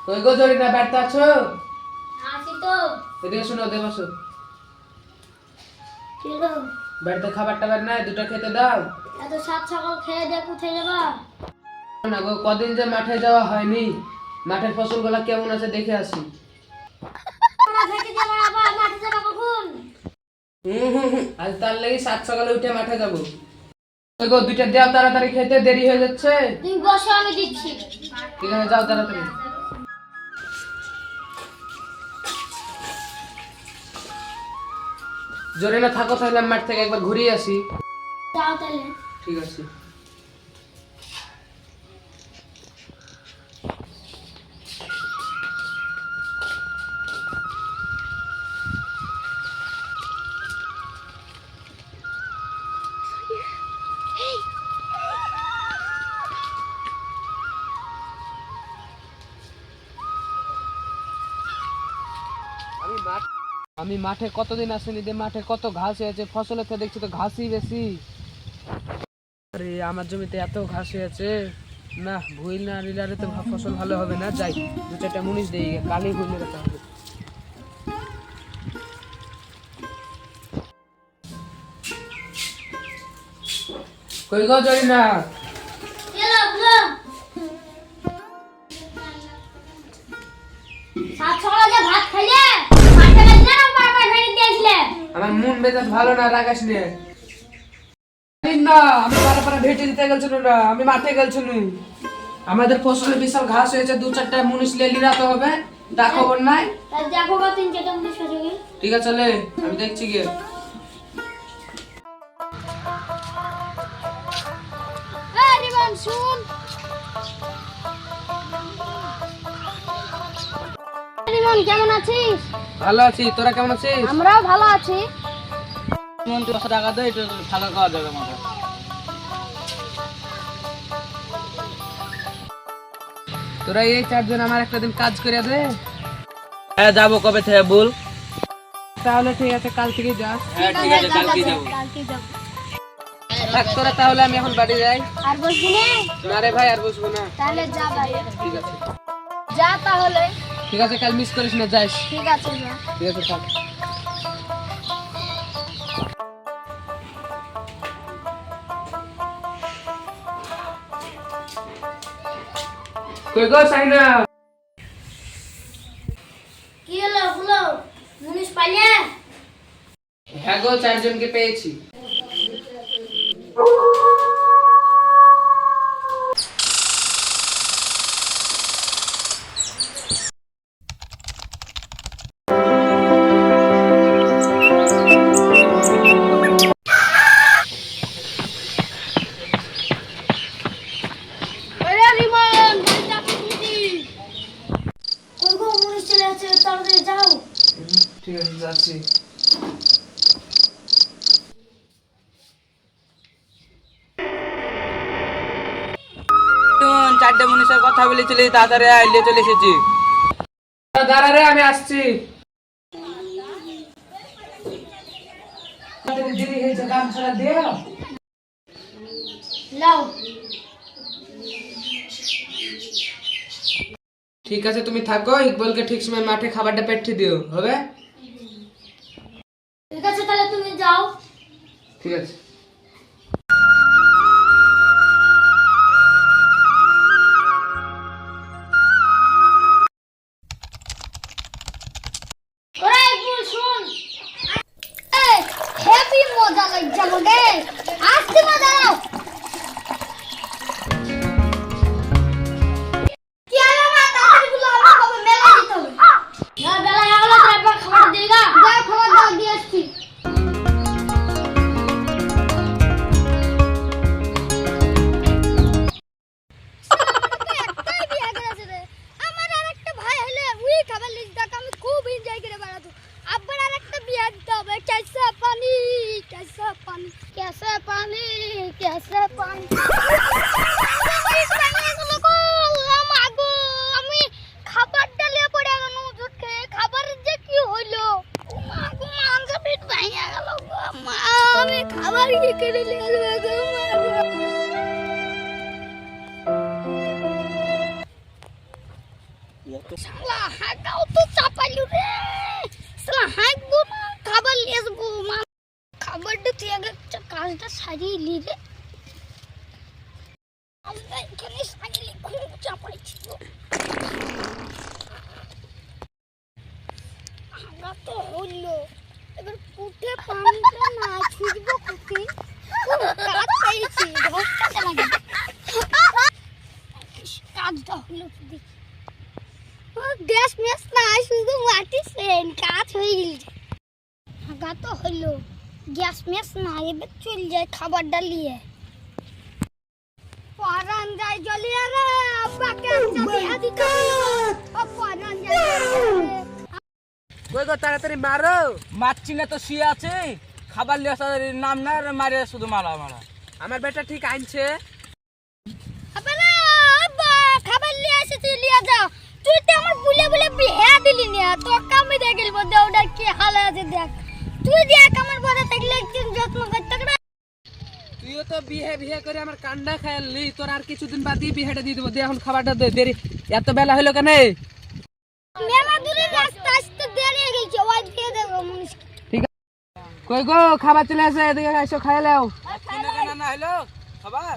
কই গো জরিনা ব্যর্থ আছো? আছি তো। এদিকে শুনো, দে বসো। কি গো? ব্যর্থ খাবার টাবার নাই, দুটো খেতে দাও। এত সাত সকাল খেয়ে দিয়ে কোথায় যাবা? না গো, কদিন যে মাঠে যাওয়া হয়নি, মাঠের ফসলগুলো কেমন আছে দেখে আসি। তোমরা ভেটে দিয়ে বাড়াবা, মাঠে যাবা কখন? আজ তার লাগি 7 সকালে উঠে মাঠে যাবো। কই গো, দুইটা দাও তাড়াতাড়ি, খেতে দেরি হয়ে যাচ্ছে। তুমি বসো, আমি দিচ্ছি। ঠিক আছে, যাও তাড়াতাড়ি। জরিনা থাকো তাহলে, আমি মাঠ থেকে একবার ঘুরিয়ে আসি। যাও তাহলে। ঠিক আছে। আমি মাঠে কতদিন আসিনি, যে মাঠে কত ঘাস হয়েছে, ফসলের তো দেখছি তো ঘাসই বেশি। আরে আমার জমিতে এত ঘাস হয়েছে, না ভুল না নিলে তো ফসল ভালো হবে না। যাই, দু চারটা মুনিশ দিই, কালই ভুল নিতে হবে। কই গো জরিনা? এলো এলো। সাত সকালে যে ভাত খাইলে, মাঠে গেছিলে না বারবার ভেটে দিয়েছিলে? আমার মন মেজাজ ভালো না, রাগাস নিয়ে না। আমি পারা ভেটে দিতে গেছিল না, আমি মাঠে গেছিল। আমাদের ফসলে বিশাল ঘাস হয়েছে, দু চারটা মুনিশ লেলি রাখতে হবে, তা খবর নাই। তাই দেখো বা তিন চারটা মুনিশ হয়ে গেল। ঠিক আছে, চলে আমি দেখছি গিয়ে। এই রিমন শুন। রিমন কেমন আছিস? ভালো আছি, তোরা কেমন আছিস? আমরাও ভালো আছি। তুই 200 টাকা দে, এটা থাকা খাওয়া যাবে আমাদের। তোরা এই 4 জন আমার একটা দিন কাজ করে দে। হ্যাঁ যাবো, কবে থেকে বল? তাহলে ঠিক আছে, কাল থেকে যাস। হ্যাঁ ঠিক আছে, কালকে যাবো। কালকে যাব। থাক তোরা, তাহলে আমি এখন বাড়ি যাই। আর বসবি না? না রে ভাই, আর বসবো না। তাহলে যা বাড়ি। ঠিক আছে। যা তাহলে। ঠিক আছে, কাল মিস করিস না, যাস। ঠিক আছে যা। ঠিক আছে, থাক। কই গো সাইনা? কি হলো বলো? মুনিশ পাইলে? হ্যাঁ গো, 4 জনকে পেয়েছি। ওরে রিমন, বাড়ি যাবি কি? কই গো, মুনিশ চলে আসছে, তাড়াতাড়ি যাও। ঠিক আছে, যাচ্ছি। শোন, 4টে মনীষের কথা বলেছিলি, তাড়াতাড়ি আইলে চলে এসেছি। দাঁড়া রে, আমি আসছি। দেরি হয়েছে, কাম ছাড়া দিও। লাও। ঠিক আছে, তুমি থাকো, ইকবালকে ঠিক সময় মাঠে খাবারটা পেটে দিও, হবে? ঠিক আছে, তাহলে তুমি যাও। ঠিক আছে। ওরে একটু শুন। এই হেভি মজা লাগছে আমাকে। আসতে মজা নাও। কি হলো না, তাড়াতাড়ি আমার হবে, মেলা দিতে হবে। না বেলা হয়ে গেল, তারপর খাবার দিয়ে গা। যা খাবার দাও, দিয়ে আসছি। শালা হাঁকাও তো চাপাইলু রে শালা হাঁকবো না খাবার নিয়ে আসবো মা খাবারটা তুই আগে কাজটা সারিয়ে নি রে আমরা এখানে সারিয়ে খুব চাপাইছি আমরা তো হইলো এবার কুটে পানিটা না ছুটবো কুটে কাজ পেয়েছি ধরতে লাগে কাজটা হলো দেখি গ্যাস ম্যাস না শুধু মাটি সেন কাজ হয়ে গেছে হাগা তো হলো গ্যাস ম্যাস না এবার চল যায় খাবার ডালিয়ে পরান যায় জ্বলিয়ে রে আব্বাকে একটা বিয়া দিতে ও পরান যায় কই গো তাড়াতাড়ি মারো। মারছি না তো শুয়ে আছে, খাবার লিয়ে আসার নাম না, আর মারে শুধু মারা মারা। আমার বেটা ঠিক আনছে। আব্বা না আব্বা খাবার নিয়ে এসেছি নিয়ে যাও তুই তো আমার বুলে বুলে বিয়া দিলি না তোর কামে দিয়ে গেল বদে ওটা কি হাল আছে দেখ তুই দেখ আমার বড় থাকলে একদিন যত্ন করতে না তুইও তো বিহে বিহে করে আমার কান্ডা খাইলি, তোর আর কিছুদিন বাদ দিয়ে বিহেটা দিয়ে দেবো। দে এখন খাবারটা দে, দেরি এত বেলা হলো কেন? মেলা দূরে রাস্তা আসতে দেরি হয়ে গেছে ওই দিয়ে দেবো মানুষকে ঠিক আছে কই গো খাবার চলে আসে, এদিকে এসো খাই লাও। না হলো খাবার